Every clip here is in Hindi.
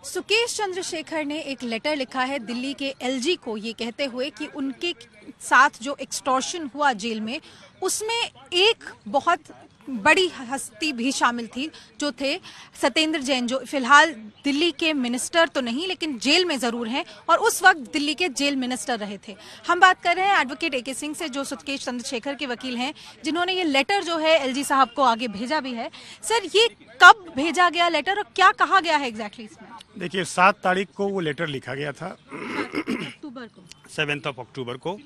सुकेश चंद्रशेखर ने एक लेटर लिखा है दिल्ली के एलजी को, ये कहते हुए कि उनके साथ जो एक्सटॉर्शन हुआ जेल में, उसमें एक बहुत बड़ी हस्ती भी शामिल थी, जो थे सत्येंद्र जैन, जो फिलहाल दिल्ली के मिनिस्टर तो नहीं लेकिन जेल में जरूर हैं और उस वक्त दिल्ली के जेल मिनिस्टर रहे थे। हम बात कर रहे हैं एडवोकेट एके सिंह से, जो सुकेश चंद्रशेखर के वकील हैं, जिन्होंने ये लेटर जो है एलजी साहब को आगे भेजा भी है। सर, ये कब भेजा गया लेटर और क्या कहा गया है एग्जैक्टली इसमें? देखिए, 7 तारीख को वो लेटर लिखा गया था, अक्टूबर को, 7 अक्टूबर को,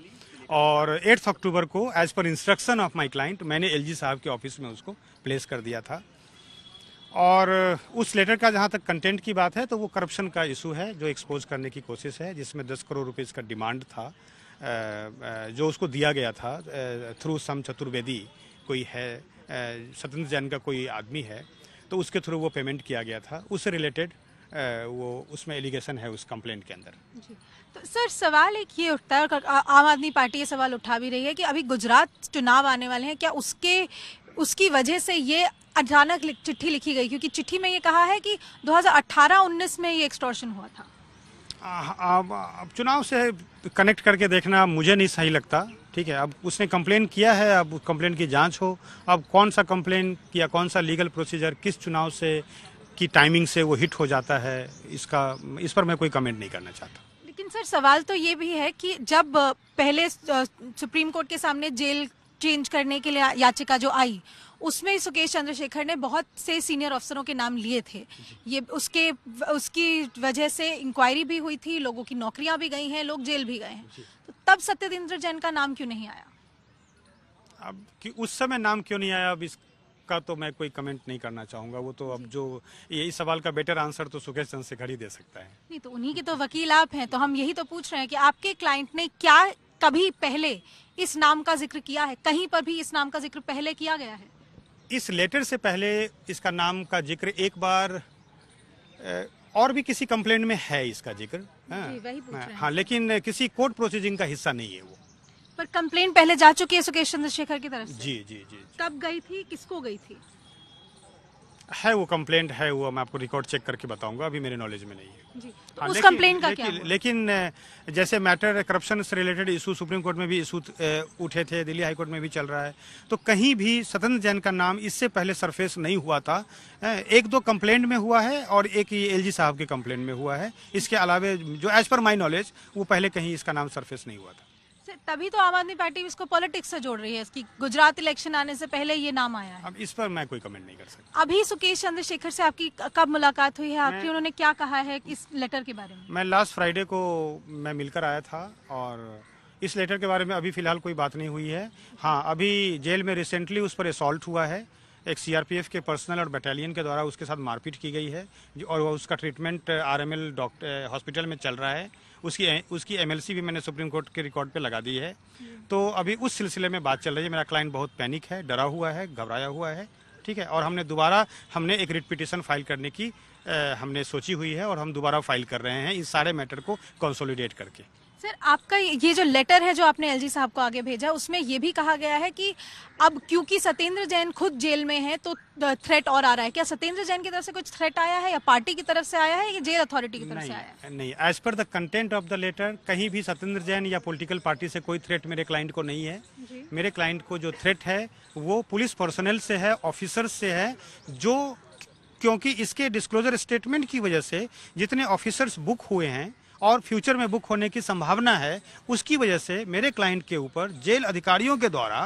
और 8 अक्टूबर को as per instruction of my client मैंने एलजी साहब के ऑफिस में उसको प्लेस कर दिया था। और उस लेटर का जहां तक कंटेंट की बात है तो वो करप्शन का इशू है जो एक्सपोज करने की कोशिश है, जिसमें 10 करोड़ रुपए का डिमांड था, जो उसको दिया गया था थ्रू सम चतुर्वेदी, कोई है सत्येंद्र जैन का कोई आदमी है, तो उसके थ्रू वो पेमेंट किया गया था। उससे रिलेटेड वो उसमें एलिगेशन है उस कंप्लेंट के अंदर। तो सर, सवाल एक ये उठता है और आम आदमी पार्टी ये सवाल उठा भी रही है कि अभी गुजरात चुनाव आने वाले हैं, क्या उसकी वजह से ये अचानक चिट्ठी लिखी गई? क्योंकि चिट्ठी में ये कहा है कि 2018-19 में ये एक्सटॉर्शन हुआ था। अब चुनाव से कनेक्ट करके देखना मुझे नहीं सही लगता। ठीक है, अब उसने कंप्लेन किया है, अब कंप्लेन की जांच हो। अब कौन सा कंप्लेन किया, कौन सा लीगल प्रोसीजर, किस चुनाव से की टाइमिंग से वो हिट हो जाता है, इस पर मैं कोई कमेंट नहीं करना चाहता। लेकिन सर, सवाल तो ये भी है कि जब पहले सुप्रीम कोर्ट के सामने जेल चेंज करने के लिए याचिका जो आई, उसमें सुकेश चंद्रशेखर ने बहुत से सीनियर अफसरों के नाम लिए थे। ये उसकी वजह से इंक्वायरी भी हुई थी, लोगों की नौकरियां भी गई हैं, लोग जेल भी गए हैं। तो तब सत्येंद्र जैन का नाम क्यों नहीं आया? अब कि उस समय नाम क्यों नहीं आया, अब इसका तो मैं कोई कमेंट नहीं करना चाहूंगा। वो तो अब जो यही सवाल का बेटर आंसर तो सुकेश चंद्रशेखर ही दे सकता है। नहीं तो उन्हीं के तो वकील आप हैं, तो हम यही तो पूछ रहे हैं कि आपके क्लाइंट ने क्या कभी पहले इस नाम का जिक्र किया है? कहीं पर भी इस नाम का जिक्र पहले किया गया है? इस लेटर से पहले इसका नाम का जिक्र एक बार और भी किसी कंप्लेंट में है इसका जिक्र। हाँ, लेकिन किसी कोर्ट प्रोसीजिंग का हिस्सा नहीं है वो। पर कंप्लेंट पहले जा चुकी है सुकेश चंद्रशेखर की तरफ से? जी जी जी। कब गई थी, किसको गई थी? है वो कंप्लेंट है, वो मैं आपको रिकॉर्ड चेक करके बताऊंगा, अभी मेरे नॉलेज में नहीं है जी। तो उस कंप्लेंट का क्या हुआ? लेकिन जैसे मैटर करप्शन से रिलेटेड इशू सुप्रीम कोर्ट में भी इशू उठे थे, दिल्ली हाई कोर्ट में भी चल रहा है, तो कहीं भी सत्येंद्र जैन का नाम इससे पहले सरफेस नहीं हुआ था। 1-2 कंप्लेंट में हुआ है और एक ही एलजी साहब के कंप्लेंट में हुआ है। इसके अलावा जो एज पर माई नॉलेज वो पहले कहीं इसका नाम सरफेस नहीं हुआ था। तभी तो आम आदमी पार्टी इसको पॉलिटिक्स से जोड़ रही है कि गुजरात इलेक्शन आने से पहले ये नाम आया है। अब इस पर मैं कोई कमेंट नहीं कर सकता। अभी सुकेश चंद्रशेखर से आपकी कब मुलाकात हुई है आपकी? उन्होंने क्या कहा है इस लेटर के बारे में? मैं लास्ट फ्राइडे को मैं मिलकर आया था और इस लेटर के बारे में अभी फिलहाल कोई बात नहीं हुई है। हाँ, अभी जेल में रिसेंटली उस पर असॉल्ट हुआ है, एक सीआरपीएफ के पर्सनल और बटालियन के द्वारा उसके साथ मारपीट की गई है और उसका ट्रीटमेंट आरएमएल डॉक्टर हॉस्पिटल में चल रहा है। उसकी एमएलसी भी मैंने सुप्रीम कोर्ट के रिकॉर्ड पे लगा दी है। तो अभी उस सिलसिले में बात चल रही है। मेरा क्लाइंट बहुत पैनिक है, डरा हुआ है, घबराया हुआ है। ठीक है, और हमने एक रिट पिटीशन फाइल करने की हमने सोची हुई है और हम दोबारा फाइल कर रहे हैं इस सारे मैटर को कंसोलिडेट करके। सर, आपका ये जो लेटर है जो आपने एलजी साहब को आगे भेजा, उसमें ये भी कहा गया है कि अब क्योंकि सत्येंद्र जैन खुद जेल में है तो थ्रेट और आ रहा है। क्या सत्येंद्र जैन की तरफ से कुछ थ्रेट आया है या पार्टी की तरफ से आया है या जेल अथॉरिटी की तरफ से आया है? नहीं, as per the content of the letter कहीं भी सत्येंद्र जैन या पॉलिटिकल पार्टी से कोई थ्रेट मेरे क्लाइंट को नहीं है। मेरे क्लाइंट को जो थ्रेट है वो पुलिस पर्सनल से है, ऑफिसर्स से है, जो क्योंकि इसके डिस्क्लोजर स्टेटमेंट की वजह से जितने ऑफिसर्स बुक हुए हैं और फ्यूचर में बुक होने की संभावना है, उसकी वजह से मेरे क्लाइंट के ऊपर जेल अधिकारियों के द्वारा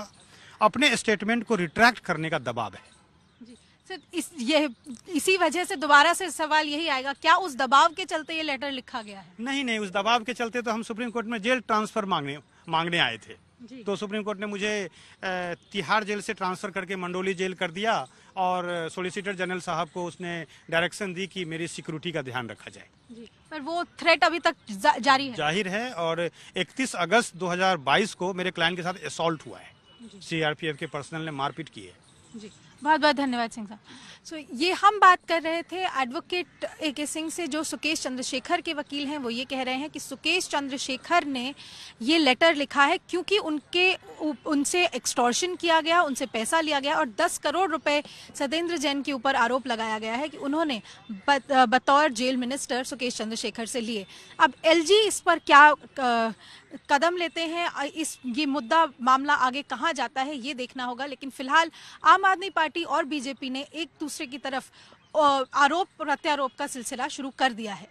अपने स्टेटमेंट को रिट्रैक्ट करने का दबाव है। जी सर, इसी वजह से दोबारा से सवाल यही आएगा, क्या उस दबाव के चलते ये लेटर लिखा गया है? नहीं, उस दबाव के चलते तो हम सुप्रीम कोर्ट में जेल ट्रांसफर मांगने आए थे। तो सुप्रीम कोर्ट ने मुझे तिहाड़ जेल से ट्रांसफर करके मंडोली जेल कर दिया और सॉलिसिटर जनरल साहब को उसने डायरेक्शन दी कि मेरी सिक्योरिटी का ध्यान रखा जाए। पर वो थ्रेट अभी तक जारी है? जाहिर है। और 31 अगस्त 2022 को मेरे क्लाइंट के साथ असॉल्ट हुआ है, सीआरपीएफ के पर्सनल ने मारपीट की है। जी। बहुत बहुत धन्यवाद सिंह साहब। ये हम बात कर रहे थे एडवोकेट AK सिंह से, जो सुकेश चंद्रशेखर के वकील हैं। वो ये कह रहे हैं कि सुकेश चंद्रशेखर ने ये लेटर लिखा है क्योंकि उनसे एक्सटॉर्शन किया गया, उनसे पैसा लिया गया और 10 करोड़ रुपए सत्येंद्र जैन के ऊपर आरोप लगाया गया है कि उन्होंने बतौर जेल मिनिस्टर सुकेश चंद्रशेखर से लिए। अब LG इस पर क्या कदम लेते हैं, ये मुद्दा मामला आगे कहाँ जाता है, ये देखना होगा। लेकिन फिलहाल आम आदमी पार्टी और BJP ने एक दूसरे की तरफ आरोप प्रत्यारोप का सिलसिला शुरू कर दिया है।